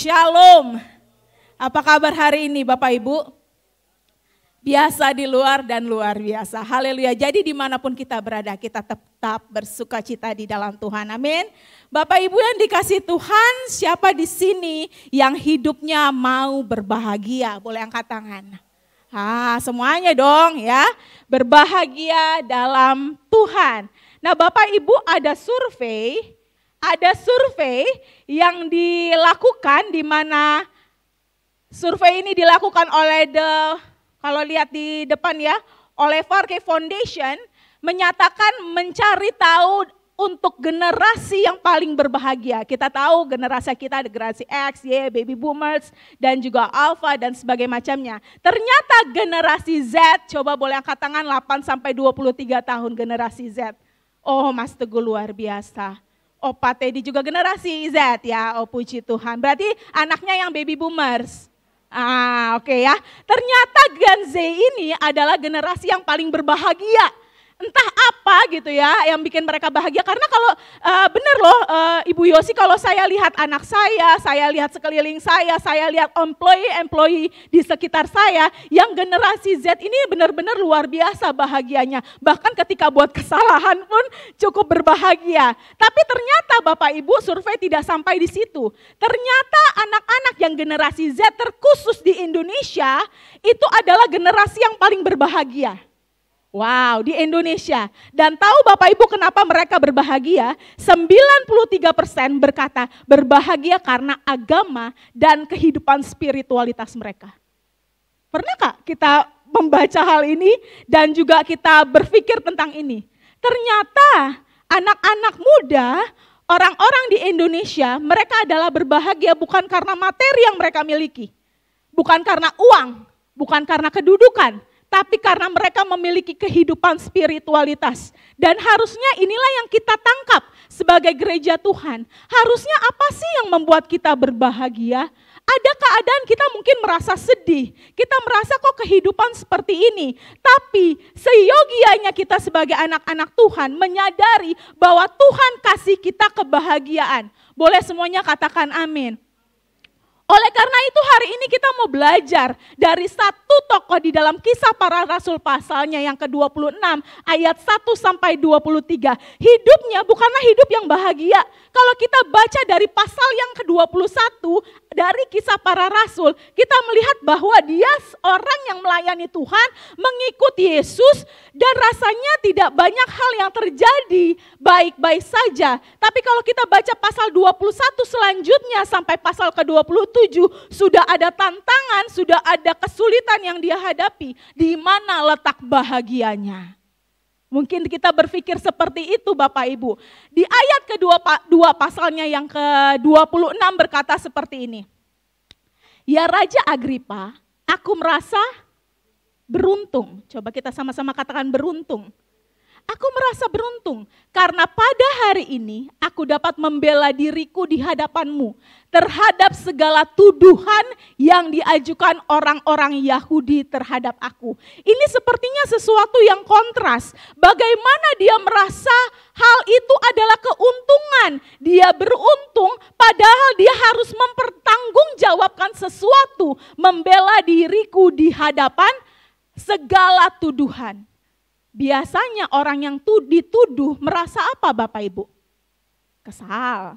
Shalom. Apa kabar hari ini Bapak Ibu? Biasa di luar dan luar biasa. Haleluya. Jadi dimanapun kita berada, kita tetap bersuka cita di dalam Tuhan. Amin. Bapak Ibu yang dikasih Tuhan, siapa di sini yang hidupnya mau berbahagia? Boleh angkat tangan. Semuanya dong ya. Berbahagia dalam Tuhan. Nah Bapak Ibu ada survei yang dilakukan di mana survei ini dilakukan oleh kalau lihat di depan ya, oleh Farke Foundation menyatakan mencari tahu untuk generasi yang paling berbahagia. Kita tahu generasi kita ada generasi X, Y, baby boomers dan juga alpha dan sebagainya macamnya. Ternyata generasi Z, coba boleh angkat tangan 8 sampai 23 tahun generasi Z. Oh Mas Teguh luar biasa. Oh Pak Teddy juga generasi Z ya, oh puji Tuhan. Berarti anaknya yang baby boomers. Oke ya. Ternyata Gen Z ini adalah generasi yang paling berbahagia. Entah apa gitu ya yang bikin mereka bahagia. Karena kalau bener loh Ibu Yosi, kalau saya lihat anak saya lihat sekeliling saya lihat employee di sekitar saya. Yang generasi Z ini benar-benar luar biasa bahagianya. Bahkan ketika buat kesalahan pun cukup berbahagia. Tapi ternyata Bapak Ibu survei tidak sampai di situ. Ternyata anak-anak yang generasi Z terkhusus di Indonesia itu adalah generasi yang paling berbahagia. Wow, di Indonesia. Dan tahu Bapak Ibu kenapa mereka berbahagia? 93% berkata berbahagia karena agama dan kehidupan spiritualitas mereka. Pernahkah kita membaca hal ini dan juga kita berpikir tentang ini? Ternyata anak-anak muda, orang-orang di Indonesia, mereka adalah berbahagia bukan karena materi yang mereka miliki. Bukan karena uang, bukan karena kedudukan. Tapi karena mereka memiliki kehidupan spiritualitas. Dan harusnya inilah yang kita tangkap sebagai gereja Tuhan. Harusnya apa sih yang membuat kita berbahagia? Ada keadaan kita mungkin merasa sedih. Kita merasa kok kehidupan seperti ini. Tapi seyogianya kita sebagai anak-anak Tuhan menyadari bahwa Tuhan kasih kita kebahagiaan. Boleh semuanya katakan amin. Oleh karena itu hari ini kita mau belajar dari satu tokoh di dalam Kisah Para Rasul pasalnya yang ke-26 ayat 1 sampai 23. Hidupnya bukanlah hidup yang bahagia. Kalau kita baca dari pasal yang ke-21 dari Kisah Para Rasul, kita melihat bahwa dia orang yang melayani Tuhan, mengikuti Yesus dan rasanya tidak banyak hal yang terjadi baik-baik saja. Tapi kalau kita baca pasal 21 selanjutnya sampai pasal ke-27, sudah ada tantangan, sudah ada kesulitan yang dia hadapi. Di mana letak bahagianya? Mungkin kita berpikir seperti itu Bapak Ibu. Di ayat kedua pasalnya yang ke-26 berkata seperti ini. Ya Raja Agripa, aku merasa beruntung. Coba kita sama-sama katakan beruntung. Aku merasa beruntung karena pada hari ini aku dapat membela diriku di hadapanmu terhadap segala tuduhan yang diajukan orang-orang Yahudi terhadap aku. Ini sepertinya sesuatu yang kontras. Bagaimana dia merasa hal itu adalah keuntungan. Dia beruntung padahal dia harus mempertanggungjawabkan sesuatu. Membela diriku di hadapan segala tuduhan. Biasanya orang yang dituduh merasa apa Bapak Ibu? Kesal,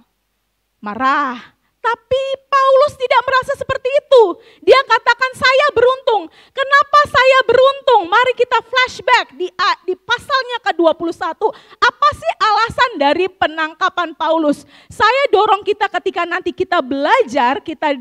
marah. Tapi Paulus tidak merasa seperti itu. Dia katakan saya beruntung. Kenapa saya beruntung? Mari kita flashback di pasalnya ke-21. Apa sih alasan dari penangkapan Paulus? Saya dorong kita ketika nanti kita belajar, kita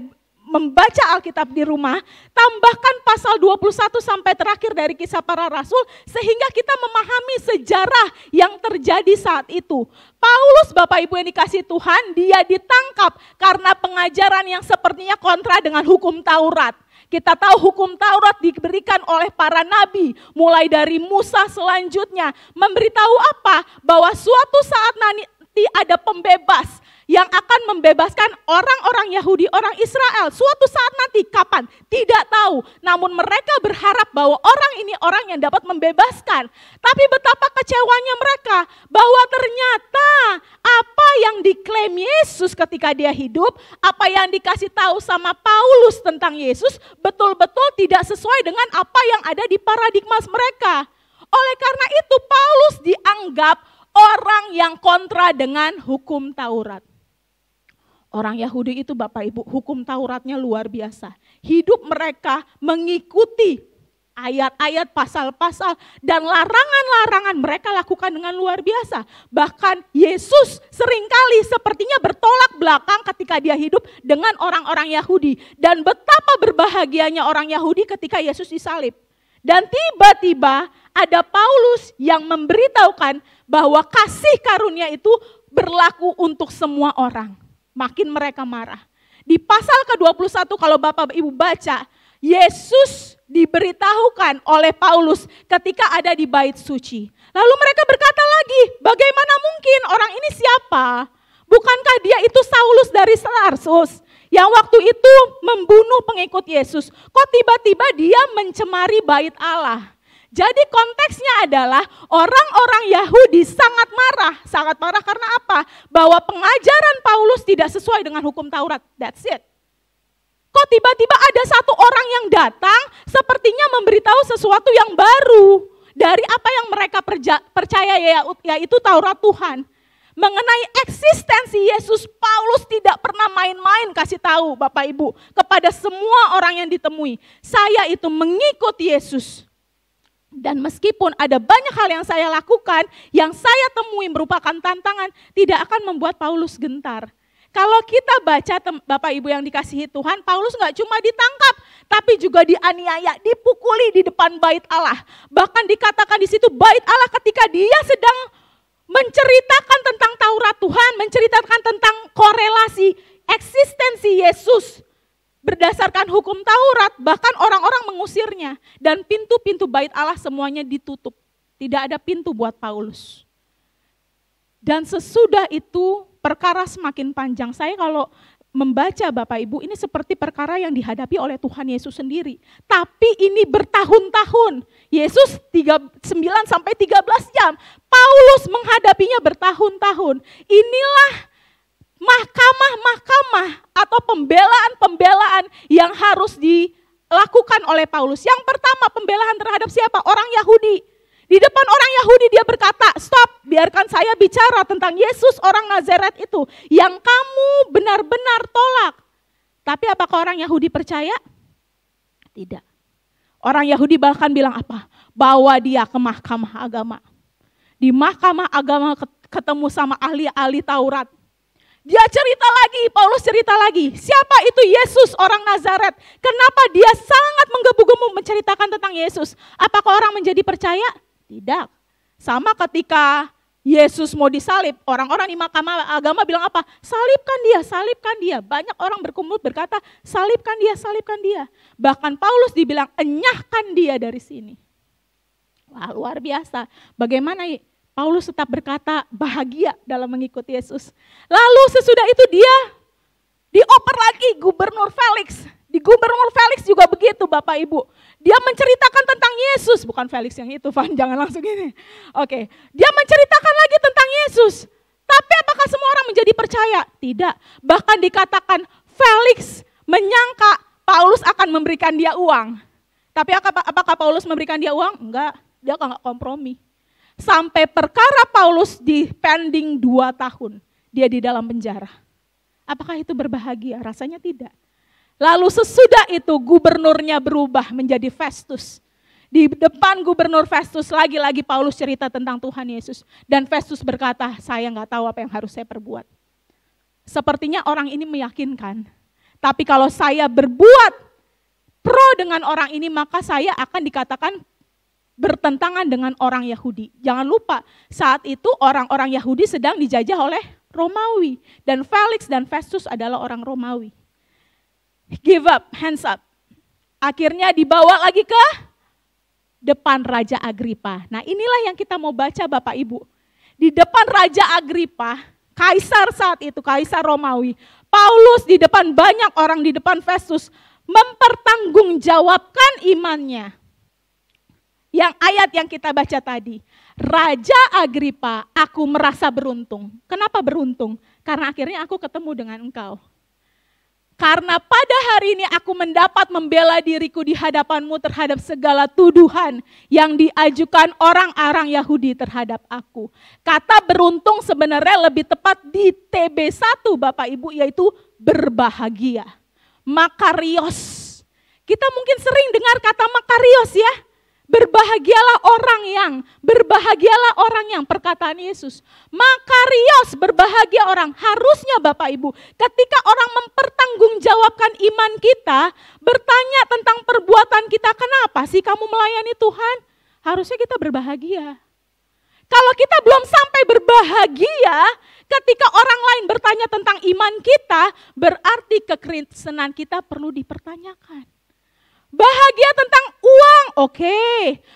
membaca Alkitab di rumah, tambahkan pasal 21 sampai terakhir dari Kisah Para Rasul, sehingga kita memahami sejarah yang terjadi saat itu. Paulus Bapak Ibu yang dikasih Tuhan, dia ditangkap karena pengajaran yang sepertinya kontra dengan hukum Taurat. Kita tahu hukum Taurat diberikan oleh para nabi, mulai dari Musa selanjutnya, memberitahu apa? Bahwa suatu saat nanti ada pembebas. yang akan membebaskan orang-orang Yahudi, orang Israel. Suatu saat nanti, kapan? Tidak tahu. Namun mereka berharap bahwa orang ini orang yang dapat membebaskan. Tapi betapa kecewanya mereka bahwa ternyata apa yang diklaim Yesus ketika dia hidup, apa yang dikasih tahu sama Paulus tentang Yesus betul-betul tidak sesuai dengan apa yang ada di paradigma mereka. Oleh karena itu Paulus dianggap orang yang kontra dengan hukum Taurat. Orang Yahudi itu Bapak Ibu, hukum Tauratnya luar biasa. Hidup mereka mengikuti ayat-ayat, pasal-pasal, dan larangan-larangan mereka lakukan dengan luar biasa. Bahkan Yesus seringkali sepertinya bertolak belakang ketika dia hidup dengan orang-orang Yahudi. Dan betapa berbahagianya orang Yahudi ketika Yesus disalib. Dan tiba-tiba ada Paulus yang memberitahukan bahwa kasih karunia itu berlaku untuk semua orang. Makin mereka marah. Di pasal ke-21 kalau Bapak Ibu baca, Yesus diberitahukan oleh Paulus ketika ada di bait suci. Lalu mereka berkata lagi, bagaimana mungkin orang ini siapa? Bukankah dia itu Saulus dari Tarsus yang waktu itu membunuh pengikut Yesus? Kok tiba-tiba dia mencemari bait Allah? Jadi konteksnya adalah orang-orang Yahudi sangat marah karena apa? Bahwa pengajaran Paulus tidak sesuai dengan hukum Taurat, that's it. Kok tiba-tiba ada satu orang yang datang sepertinya memberitahu sesuatu yang baru dari apa yang mereka percaya yaitu Taurat Tuhan. Mengenai eksistensi Yesus, Paulus tidak pernah main-main kasih tahu Bapak Ibu kepada semua orang yang ditemui. Saya itu mengikut Yesus. Dan meskipun ada banyak hal yang saya lakukan, yang saya temui merupakan tantangan, tidak akan membuat Paulus gentar. Kalau kita baca Bapak Ibu yang dikasihi Tuhan, Paulus gak cuma ditangkap, tapi juga dianiaya, dipukuli di depan bait Allah. Bahkan dikatakan di situ bait Allah ketika dia sedang menceritakan tentang Taurat Tuhan, menceritakan tentang korelasi eksistensi Yesus berdasarkan hukum Taurat, bahkan orang-orang mengusirnya. Dan pintu-pintu bait Allah semuanya ditutup. Tidak ada pintu buat Paulus. Dan sesudah itu perkara semakin panjang. Saya kalau membaca Bapak Ibu, ini seperti perkara yang dihadapi oleh Tuhan Yesus sendiri. Tapi ini bertahun-tahun. Yesus 9 sampai 13 jam. Paulus menghadapinya bertahun-tahun. Inilah mahkamah-mahkamah atau pembelaan-pembelaan yang harus dilakukan oleh Paulus. Yang pertama, pembelaan terhadap siapa? Orang Yahudi. Di depan orang Yahudi dia berkata, stop, biarkan saya bicara tentang Yesus orang Nazaret itu yang kamu benar-benar tolak. Tapi apakah orang Yahudi percaya? Tidak. Orang Yahudi bahkan bilang apa? Bawa dia ke mahkamah agama. Di mahkamah agama ketemu sama ahli-ahli Taurat. Dia cerita lagi, Paulus cerita lagi. Siapa itu Yesus orang Nazaret? Kenapa dia sangat menggebu-gebu menceritakan tentang Yesus? Apakah orang menjadi percaya? Tidak. Sama ketika Yesus mau disalib, orang-orang di mahkamah agama bilang apa? Salibkan dia, salibkan dia. Banyak orang berkumpul berkata, salibkan dia, salibkan dia. Bahkan Paulus dibilang, enyahkan dia dari sini. Wah, luar biasa. Bagaimana Paulus tetap berkata bahagia dalam mengikuti Yesus. Lalu sesudah itu dia dioper lagi Gubernur Felix. Di Gubernur Felix juga begitu Bapak Ibu. Dia menceritakan tentang Yesus. Bukan Felix yang itu, Van, jangan langsung ini. Oke, dia menceritakan lagi tentang Yesus. Tapi apakah semua orang menjadi percaya? Tidak. Bahkan dikatakan Felix menyangka Paulus akan memberikan dia uang. Tapi apakah Paulus memberikan dia uang? Enggak, dia enggak kompromi. Sampai perkara Paulus dipending 2 tahun. Dia di dalam penjara. Apakah itu berbahagia? Rasanya tidak. Lalu sesudah itu gubernurnya berubah menjadi Festus. Di depan gubernur Festus lagi-lagi Paulus cerita tentang Tuhan Yesus. Dan Festus berkata, saya gak tahu apa yang harus saya perbuat. Sepertinya orang ini meyakinkan. Tapi kalau saya berbuat pro dengan orang ini, maka saya akan dikatakan bertentangan dengan orang Yahudi. Jangan lupa, saat itu orang-orang Yahudi sedang dijajah oleh Romawi. Dan Felix dan Festus adalah orang Romawi. Give up, hands up. Akhirnya dibawa lagi ke depan Raja Agripa. Nah inilah yang kita mau baca Bapak Ibu. Di depan Raja Agripa, Kaisar saat itu, Kaisar Romawi. Paulus di depan banyak orang, di depan Festus, mempertanggungjawabkan imannya. Yang ayat yang kita baca tadi, Raja Agripa, aku merasa beruntung. Kenapa beruntung? Karena akhirnya aku ketemu dengan engkau. Karena pada hari ini aku mendapat membela diriku di hadapanmu terhadap segala tuduhan yang diajukan orang-orang Yahudi terhadap aku. Kata beruntung sebenarnya lebih tepat di TB1 Bapak Ibu, yaitu berbahagia. Makarios. Kita mungkin sering dengar kata makarios ya. Berbahagialah orang yang perkataan Yesus. Makarios, berbahagia orang. Harusnya Bapak Ibu, ketika orang mempertanggungjawabkan iman kita, bertanya tentang perbuatan kita, kenapa sih kamu melayani Tuhan? Harusnya kita berbahagia. Kalau kita belum sampai berbahagia, ketika orang lain bertanya tentang iman kita, berarti kekristenan kita perlu dipertanyakan. Bahagia tentang uang, oke.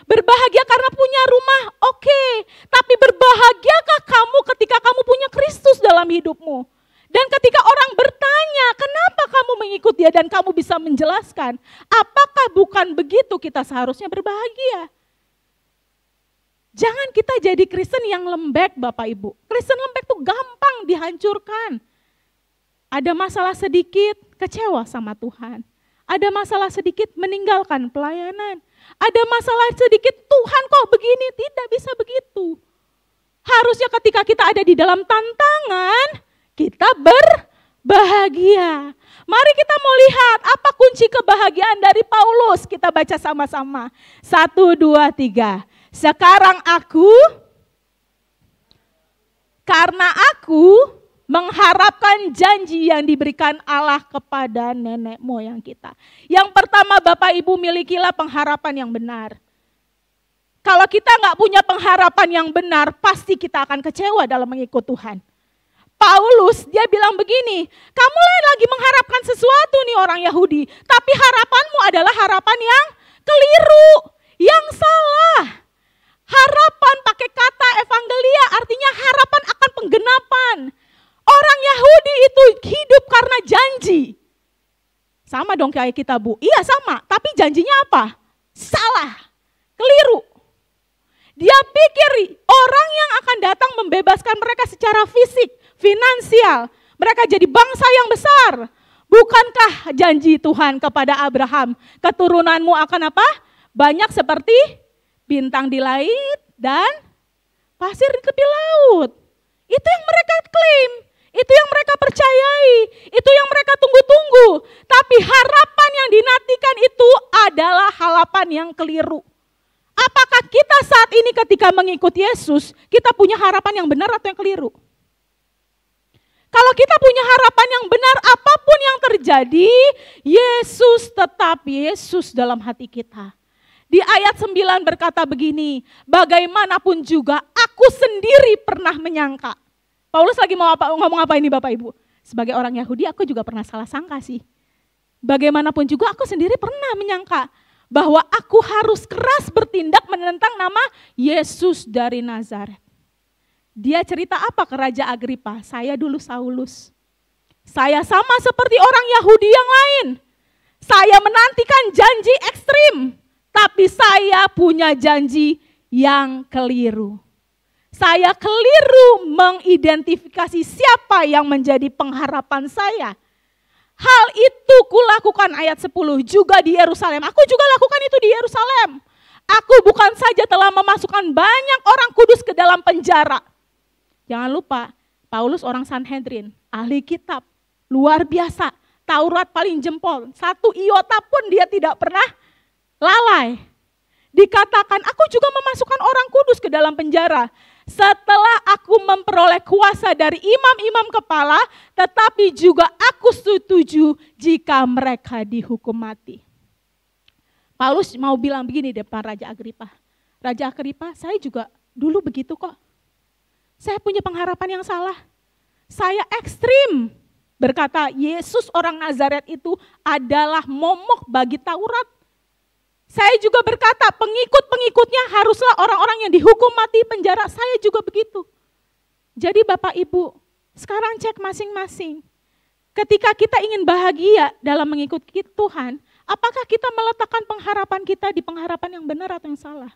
Berbahagia karena punya rumah, oke. Tapi berbahagiakah kamu ketika kamu punya Kristus dalam hidupmu? Dan ketika orang bertanya, kenapa kamu mengikut dia dan kamu bisa menjelaskan, apakah bukan begitu kita seharusnya berbahagia? Jangan kita jadi Kristen yang lembek Bapak Ibu. Kristen lembek tuh gampang dihancurkan. Ada masalah sedikit, kecewa sama Tuhan. Ada masalah sedikit, meninggalkan pelayanan. Ada masalah sedikit, Tuhan kok begini, tidak bisa begitu. Harusnya ketika kita ada di dalam tantangan, kita berbahagia. Mari kita mau lihat apa kunci kebahagiaan dari Paulus. Kita baca sama-sama. 1, 2, 3. Sekarang karena aku mengharapkan janji yang diberikan Allah kepada nenek moyang kita. Yang pertama Bapak Ibu, milikilah pengharapan yang benar. Kalau kita nggak punya pengharapan yang benar, pasti kita akan kecewa dalam mengikut Tuhan. Paulus dia bilang begini, kamu lagi mengharapkan sesuatu nih orang Yahudi, tapi harapanmu adalah harapan yang keliru, yang salah. Harapan pakai kata evangelia artinya harapan akan penggenapan. Orang Yahudi itu hidup karena janji. Sama dong kayak kita Bu. Iya sama, tapi janjinya apa? Salah, keliru. Dia pikir orang yang akan datang membebaskan mereka secara fisik, finansial. Mereka jadi bangsa yang besar. Bukankah janji Tuhan kepada Abraham, keturunanmu akan apa? Banyak seperti bintang di langit dan pasir di tepi laut. Itu yang mereka klaim. Itu yang mereka percayai, itu yang mereka tunggu-tunggu. Tapi harapan yang dinantikan itu adalah harapan yang keliru. Apakah kita saat ini ketika mengikut Yesus, kita punya harapan yang benar atau yang keliru? Kalau kita punya harapan yang benar, apapun yang terjadi, Yesus tetap Yesus dalam hati kita. Di ayat 9 berkata begini, bagaimanapun juga aku sendiri pernah menyangka. Paulus lagi mau ngomong apa ini Bapak Ibu? Sebagai orang Yahudi aku juga pernah salah sangka sih. Bagaimanapun juga aku sendiri pernah menyangka bahwa aku harus keras bertindak menentang nama Yesus dari Nazaret. Dia cerita apa ke Raja Agripa? Saya dulu Saulus. Saya sama seperti orang Yahudi yang lain. Saya menantikan janji ekstrim, tapi saya punya janji yang keliru. Saya keliru mengidentifikasi siapa yang menjadi pengharapan saya. Hal itu kulakukan ayat 10 juga di Yerusalem. Aku juga lakukan itu di Yerusalem. Aku bukan saja telah memasukkan banyak orang kudus ke dalam penjara. Jangan lupa, Paulus orang Sanhedrin, ahli kitab, luar biasa. Taurat paling jempol, 1 iota pun dia tidak pernah lalai. Dikatakan, aku juga memasukkan orang kudus ke dalam penjara. Setelah aku memperoleh kuasa dari imam-imam kepala, tetapi juga aku setuju jika mereka dihukum mati. Paulus mau bilang begini depan Raja Agripa. Raja Agripa, saya juga dulu begitu kok. Saya punya pengharapan yang salah. Saya ekstrim. Berkata, Yesus orang Nazaret itu adalah momok bagi Taurat. Saya juga berkata, pengikut-pengikutnya haruslah orang-orang yang dihukum mati penjara. Saya juga begitu. Jadi Bapak Ibu, Sekarang cek masing-masing. Ketika kita ingin bahagia dalam mengikuti Tuhan, apakah kita meletakkan pengharapan kita di pengharapan yang benar atau yang salah?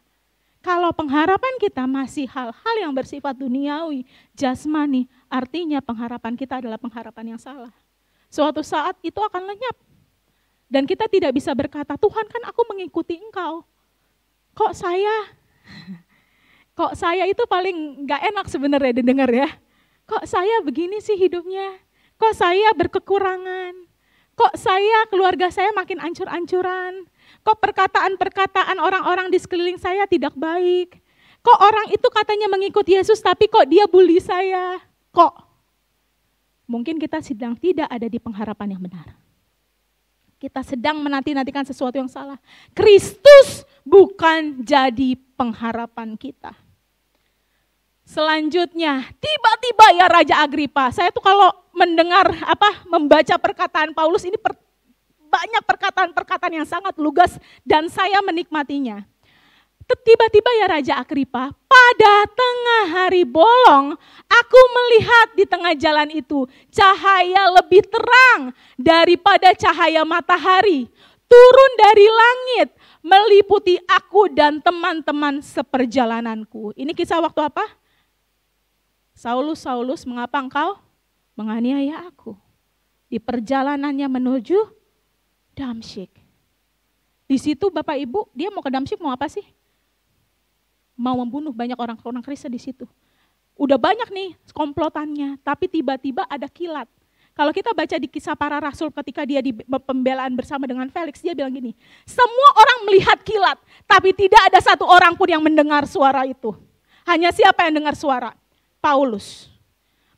Kalau pengharapan kita masih hal-hal yang bersifat duniawi, jasmani, artinya pengharapan kita adalah pengharapan yang salah. Suatu saat itu akan lenyap. Dan kita tidak bisa berkata, Tuhan kan aku mengikuti Engkau. Kok saya itu paling gak enak sebenarnya didengar ya. Kok saya begini sih hidupnya? Kok saya berkekurangan? Kok keluarga saya makin ancur-ancuran? Kok perkataan-perkataan orang-orang di sekeliling saya tidak baik? Kok orang itu katanya mengikuti Yesus tapi kok dia bully saya? Kok? Mungkin kita sedang tidak ada di pengharapan yang benar. Kita sedang menanti-nantikan sesuatu yang salah. Kristus bukan jadi pengharapan kita. Selanjutnya, tiba-tiba ya Raja Agripa, saya tuh kalau membaca perkataan Paulus ini banyak perkataan-perkataan yang sangat lugas dan saya menikmatinya. Tiba-tiba ya Raja Agripa, pada tengah hari bolong, aku melihat di tengah jalan itu cahaya lebih terang daripada cahaya matahari, turun dari langit, meliputi aku dan teman-teman seperjalananku. Ini kisah waktu apa? Saulus, Saulus, mengapa engkau menganiaya aku? Di perjalanannya menuju Damsyik. Di situ Bapak Ibu, dia mau ke Damsyik mau apa sih? Mau membunuh banyak orang Kristen di situ. Udah banyak nih komplotannya, tapi tiba-tiba ada kilat. Kalau kita baca di kisah para rasul ketika dia di pembelaan bersama dengan Felix, dia bilang gini, semua orang melihat kilat, tapi tidak ada satu orang pun yang mendengar suara itu. Hanya siapa yang dengar suara? Paulus.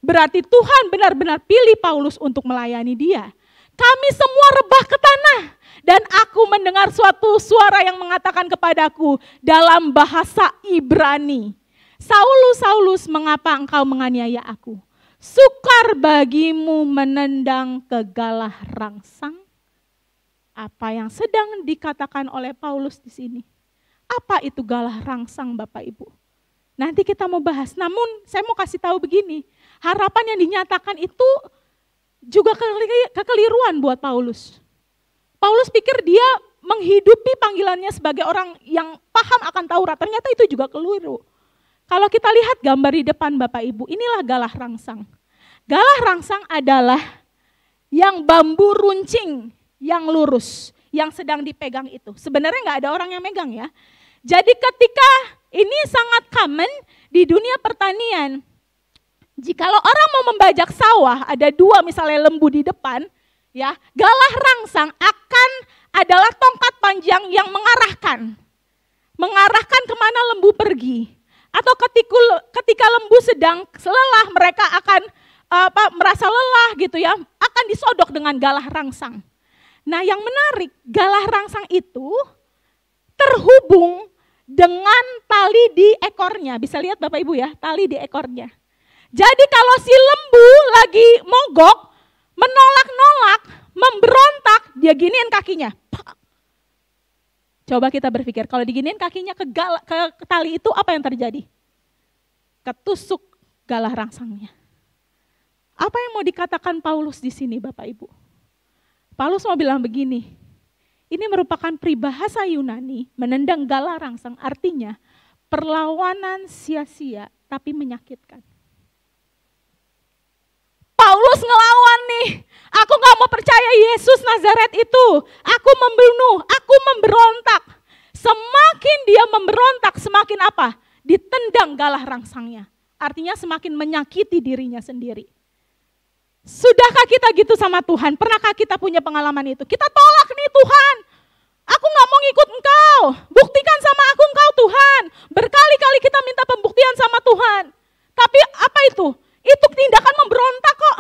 Berarti Tuhan benar-benar pilih Paulus untuk melayani dia. Kami semua rebah ke tanah dan aku mendengar suatu suara yang mengatakan kepadaku dalam bahasa Ibrani. Saulus, Saulus, mengapa engkau menganiaya aku? Sukar bagimu menendang ke galah rangsang? Apa yang sedang dikatakan oleh Paulus di sini? Apa itu galah rangsang Bapak Ibu? Nanti kita mau bahas, namun saya mau kasih tahu begini, harapan yang dinyatakan itu juga kekeliruan buat Paulus. Paulus pikir dia menghidupi panggilannya sebagai orang yang paham akan Taurat, ternyata itu juga keliru. Kalau kita lihat gambar di depan Bapak Ibu, inilah galah rangsang. Galah rangsang adalah yang bambu runcing, yang lurus, yang sedang dipegang itu. Sebenarnya nggak ada orang yang megang ya. Jadi ketika ini sangat common di dunia pertanian. Jikalau orang mau membajak sawah, ada dua misalnya lembu di depan, ya, galah rangsang adalah tongkat panjang yang mengarahkan kemana lembu pergi. Atau ketika lembu sedang lelah, mereka akan merasa lelah gitu ya, akan disodok dengan galah rangsang. Nah yang menarik, galah rangsang itu terhubung dengan tali di ekornya. Bisa lihat Bapak Ibu ya, tali di ekornya. Jadi kalau si lembu lagi mogok, menolak-nolak, memberontak, dia giniin kakinya. Coba kita berpikir, kalau diginiin kakinya ke tali itu apa yang terjadi? Ketusuk galah rangsangnya. Apa yang mau dikatakan Paulus di sini Bapak Ibu? Paulus mau bilang begini, ini merupakan peribahasa Yunani, menendang galah rangsang, artinya perlawanan sia-sia tapi menyakitkan. Paulus ngelawan nih, aku gak mau percaya Yesus Nazaret itu, aku membunuh, aku memberontak. Semakin dia memberontak, semakin apa? Ditendang galah rangsangnya, artinya semakin menyakiti dirinya sendiri. Sudahkah kita gitu sama Tuhan? Pernahkah kita punya pengalaman itu? Kita tolak nih Tuhan, aku gak mau ngikut engkau, buktikan sama aku engkau Tuhan. Berkali-kali kita minta pembuktian sama Tuhan, tapi apa itu? Itu tindakan memberontak kok.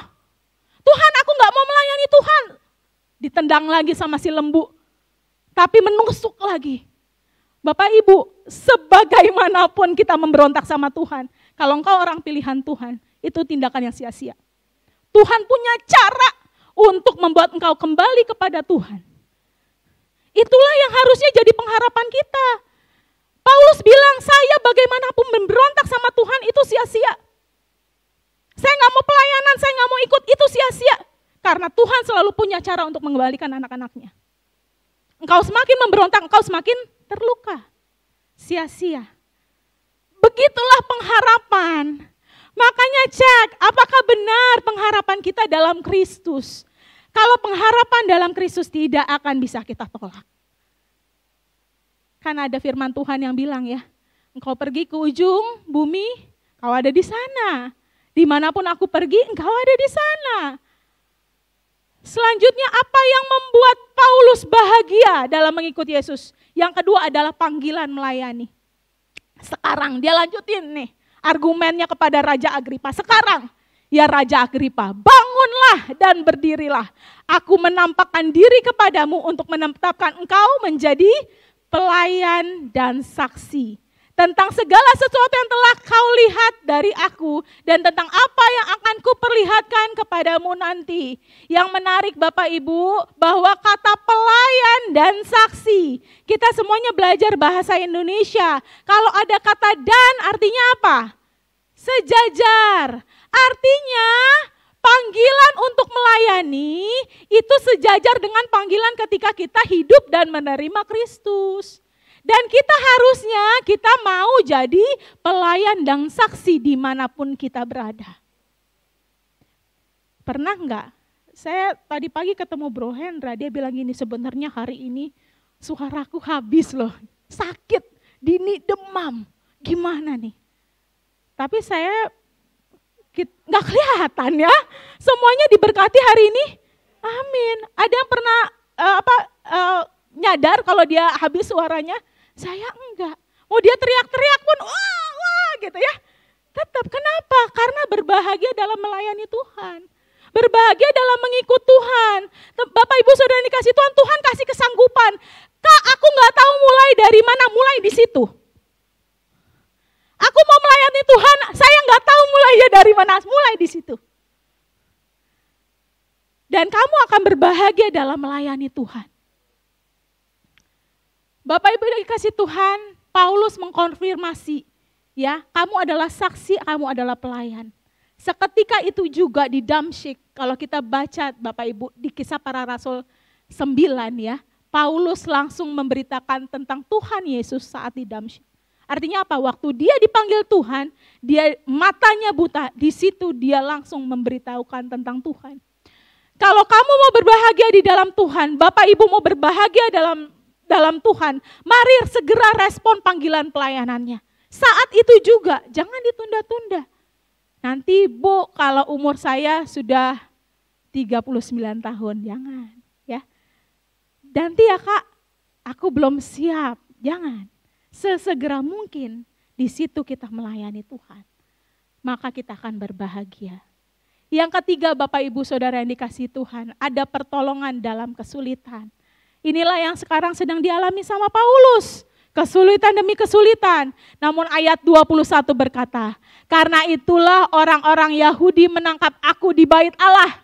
Tuhan aku gak mau melayani Tuhan. Ditendang lagi sama si lembu, tapi menusuk lagi. Bapak Ibu, sebagaimanapun kita memberontak sama Tuhan, kalau engkau orang pilihan Tuhan, itu tindakan yang sia-sia. Tuhan punya cara untuk membuat engkau kembali kepada Tuhan. Itulah yang harusnya jadi pengharapan kita. Paulus bilang, saya bagaimanapun memberontak sama Tuhan itu sia-sia. Saya gak mau pelayanan karena Tuhan selalu punya cara untuk mengembalikan anak-anaknya. Engkau semakin memberontak, engkau semakin terluka. Sia-sia. Begitulah pengharapan. Makanya cek, apakah benar pengharapan kita dalam Kristus? Kalau pengharapan dalam Kristus tidak akan bisa kita tolak. Kan ada firman Tuhan yang bilang ya, engkau pergi ke ujung bumi, kau ada di sana. Dimanapun aku pergi, engkau ada di sana. Selanjutnya apa yang membuat Paulus bahagia dalam mengikuti Yesus? Yang kedua adalah panggilan melayani. Sekarang dia lanjutin nih argumennya kepada Raja Agripa. Sekarang, ya Raja Agripa, bangunlah dan berdirilah. Aku menampakkan diri kepadamu untuk menetapkan engkau menjadi pelayan dan saksi tentang segala sesuatu yang telah kau lihat dari aku dan tentang apa yang akan kuperlihatkan kepadamu nanti. Yang menarik Bapak Ibu, bahwa kata pelayan dan saksi, kita semuanya belajar bahasa Indonesia. Kalau ada kata dan artinya apa? Sejajar. Artinya panggilan untuk melayani itu sejajar dengan panggilan ketika kita hidup dan menerima Kristus. Dan kita mau jadi pelayan dan saksi dimanapun kita berada. Pernah enggak? Saya tadi pagi ketemu Bro Hendra, dia bilang gini, sebenarnya hari ini suaraku habis loh, sakit, Dini demam, gimana nih? Tapi saya nggak kelihatan ya, semuanya diberkati hari ini, amin. Ada yang pernah nyadar kalau dia habis suaranya? Saya enggak. Mau dia teriak-teriak pun, wah gitu ya. Tetap, kenapa? Karena berbahagia dalam melayani Tuhan. Berbahagia dalam mengikut Tuhan. Bapak Ibu Saudara yang dikasih Tuhan, Tuhan kasih kesanggupan. Kak, aku nggak tahu mulai dari mana, mulai di situ. Aku mau melayani Tuhan, saya nggak tahu mulainya dari mana, mulai di situ. Dan kamu akan berbahagia dalam melayani Tuhan. Bapak Ibu yang dikasih Tuhan, Paulus mengkonfirmasi, ya, kamu adalah saksi, kamu adalah pelayan. Seketika itu juga di Damsyik, kalau kita baca Bapak Ibu di Kisah Para Rasul 9 ya, Paulus langsung memberitakan tentang Tuhan Yesus saat di Damsyik. Artinya apa? Waktu dia dipanggil Tuhan, dia matanya buta, di situ dia langsung memberitahukan tentang Tuhan. Kalau kamu mau berbahagia di dalam Tuhan, Bapak Ibu mau berbahagia dalam Tuhan, mari segera respon panggilan pelayanannya. Saat itu juga, jangan ditunda-tunda. Nanti Bu, kalau umur saya sudah 39 tahun, jangan ya. Nanti ya Kak, aku belum siap, jangan. Sesegera mungkin di situ kita melayani Tuhan, maka kita akan berbahagia. Yang ketiga Bapak Ibu Saudara yang dikasihi Tuhan, ada pertolongan dalam kesulitan. Inilah yang sekarang sedang dialami sama Paulus. Kesulitan demi kesulitan. Namun ayat 21 berkata, karena itulah orang-orang Yahudi menangkap aku di bait Allah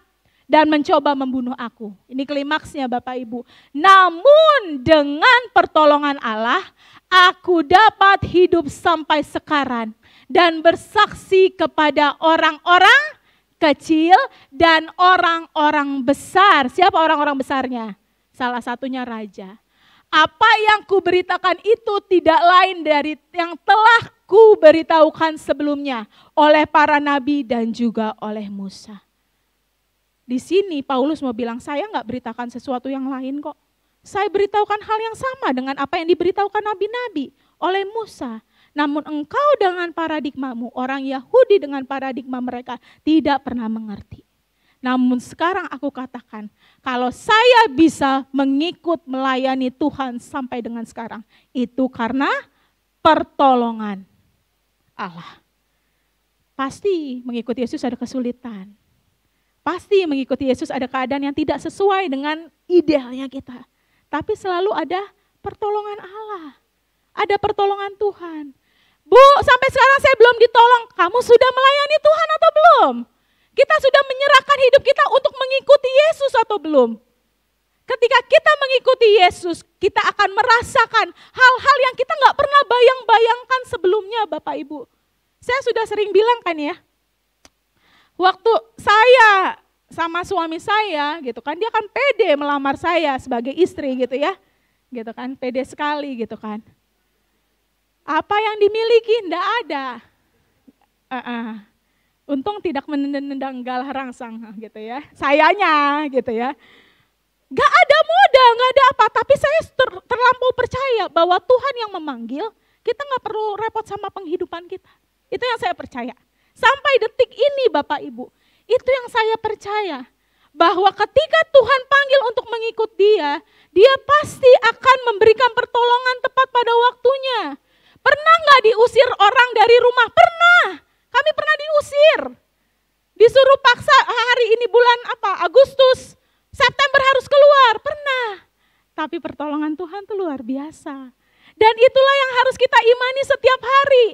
dan mencoba membunuh aku. Ini klimaksnya Bapak Ibu. Namun dengan pertolongan Allah, aku dapat hidup sampai sekarang dan bersaksi kepada orang-orang kecil dan orang-orang besar. Siapa orang-orang besarnya? Salah satunya raja. Apa yang kuberitakan itu tidak lain dari yang telah kuberitahukan sebelumnya oleh para nabi dan juga oleh Musa. Di sini Paulus mau bilang, saya nggak beritakan sesuatu yang lain kok. Saya beritahukan hal yang sama dengan apa yang diberitahukan nabi-nabi oleh Musa. Namun engkau dengan paradigmamu, orang Yahudi dengan paradigma mereka tidak pernah mengerti. Namun sekarang aku katakan, kalau saya bisa mengikut melayani Tuhan sampai dengan sekarang, itu karena pertolongan Allah. Pasti mengikuti Yesus ada kesulitan. Pasti mengikuti Yesus ada keadaan yang tidak sesuai dengan idealnya kita. Tapi selalu ada pertolongan Allah. Ada pertolongan Tuhan. Bu, sampai sekarang saya belum ditolong. Kamu sudah melayani Tuhan atau belum? Kita sudah menyerahkan hidup kita untuk mengikuti Yesus atau belum? Ketika kita mengikuti Yesus, kita akan merasakan hal-hal yang kita nggak pernah bayang-bayangkan sebelumnya Bapak Ibu. Saya sudah sering bilang kan ya, waktu saya sama suami saya gitu kan, dia kan pede melamar saya sebagai istri gitu ya. Gitu kan, pede sekali gitu kan. Apa yang dimiliki? Enggak ada. Untung tidak menendang galah rangsang gitu ya. Sayanya gitu ya. Gak ada modal, gak ada apa. Tapi saya terlampau percaya bahwa Tuhan yang memanggil, kita gak perlu repot sama penghidupan kita. Itu yang saya percaya. Sampai detik ini Bapak Ibu, itu yang saya percaya. Bahwa ketika Tuhan panggil untuk mengikut dia, dia pasti akan memberikan pertolongan tepat pada waktunya. Pernah gak diusir orang dari rumah? Pernah. Kami pernah diusir. Disuruh paksa hari ini bulan Agustus, September harus keluar. Pernah. Tapi pertolongan Tuhan itu luar biasa. Dan itulah yang harus kita imani setiap hari.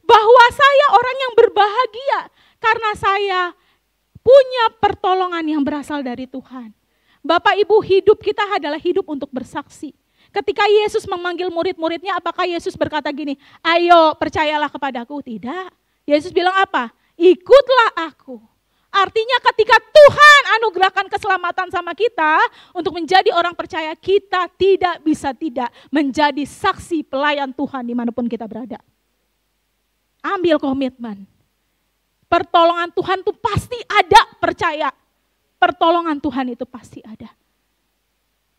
Bahwa saya orang yang berbahagia karena saya punya pertolongan yang berasal dari Tuhan. Bapak Ibu, hidup kita adalah hidup untuk bersaksi. Ketika Yesus memanggil murid-muridnya, apakah Yesus berkata gini, ayo percayalah kepadaku? Tidak. Yesus bilang apa? Ikutlah aku. Artinya ketika Tuhan anugerahkan keselamatan sama kita, untuk menjadi orang percaya, kita tidak bisa tidak menjadi saksi pelayan Tuhan dimanapun kita berada. Ambil komitmen. Pertolongan Tuhan itu pasti ada, percaya. Pertolongan Tuhan itu pasti ada.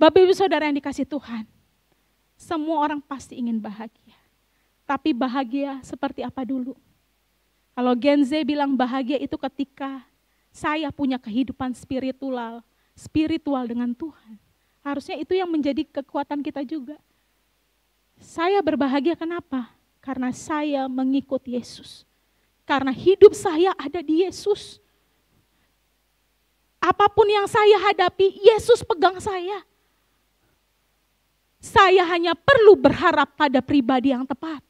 Bapak Ibu Saudara yang dikasih Tuhan, semua orang pasti ingin bahagia. Tapi bahagia seperti apa dulu? Kalau Gen Z bilang bahagia itu ketika saya punya kehidupan spiritual dengan Tuhan. Harusnya itu yang menjadi kekuatan kita juga. Saya berbahagia kenapa? Karena saya mengikut Yesus. Karena hidup saya ada di Yesus. Apapun yang saya hadapi, Yesus pegang saya. Saya hanya perlu berharap pada pribadi yang tepat.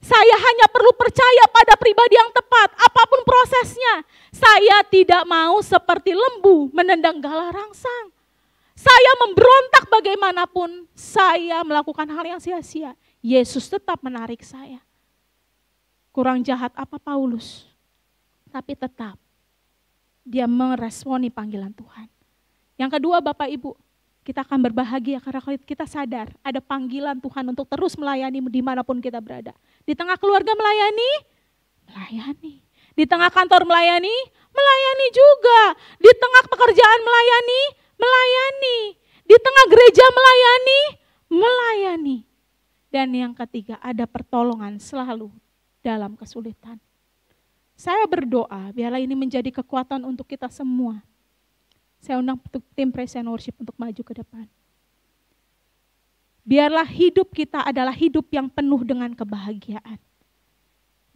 Saya hanya perlu percaya pada pribadi yang tepat, apapun prosesnya. Saya tidak mau seperti lembu menendang galah rangsang. Saya memberontak bagaimanapun, saya melakukan hal yang sia-sia. Yesus tetap menarik saya. Kurang jahat apa Paulus, tapi tetap dia meresponi panggilan Tuhan. Yang kedua Bapak Ibu, kita akan berbahagia karena kita sadar ada panggilan Tuhan untuk terus melayani dimanapun kita berada. Di tengah keluarga melayani. Di tengah kantor melayani juga. Di tengah pekerjaan melayani. Di tengah gereja melayani. Dan yang ketiga, ada pertolongan selalu dalam kesulitan. Saya berdoa biarlah ini menjadi kekuatan untuk kita semua. Saya undang tim Praise and Worship untuk maju ke depan. Biarlah hidup kita adalah hidup yang penuh dengan kebahagiaan.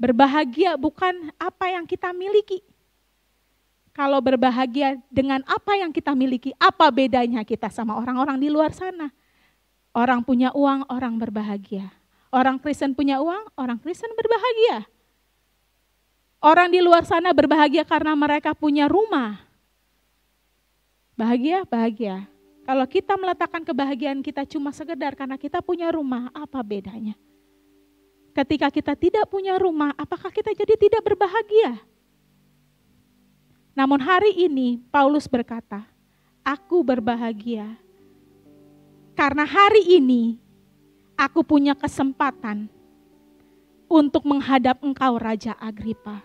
Berbahagia bukan apa yang kita miliki. Kalau berbahagia dengan apa yang kita miliki, apa bedanya kita sama orang-orang di luar sana? Orang punya uang, orang berbahagia. Orang Kristen punya uang, orang Kristen berbahagia. Orang di luar sana berbahagia karena mereka punya rumah. Bahagia. Kalau kita meletakkan kebahagiaan kita cuma sekedar karena kita punya rumah, apa bedanya? Ketika kita tidak punya rumah, apakah kita jadi tidak berbahagia? Namun hari ini Paulus berkata, aku berbahagia karena hari ini aku punya kesempatan untuk menghadap engkau Raja Agripa.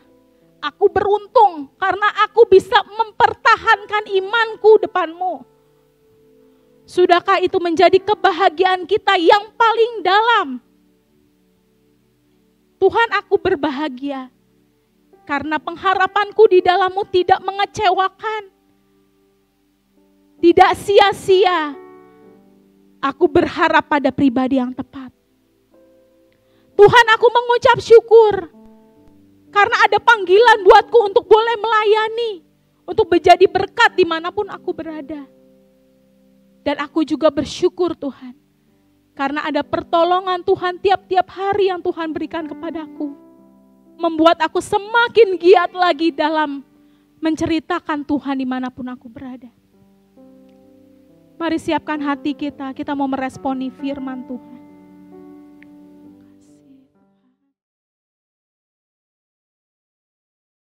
Aku beruntung karena aku bisa mempertahankan imanku depanmu. Sudahkah itu menjadi kebahagiaan kita yang paling dalam? Tuhan, aku berbahagia karena pengharapanku di dalam-Mu tidak mengecewakan. Tidak sia-sia. Aku berharap pada pribadi yang tepat. Tuhan, aku mengucap syukur karena ada panggilan buatku untuk boleh melayani, untuk menjadi berkat dimanapun aku berada. Dan aku juga bersyukur Tuhan, karena ada pertolongan Tuhan tiap-tiap hari yang Tuhan berikan kepadaku. Membuat aku semakin giat lagi dalam menceritakan Tuhan dimanapun aku berada. Mari siapkan hati kita mau meresponi firman Tuhan.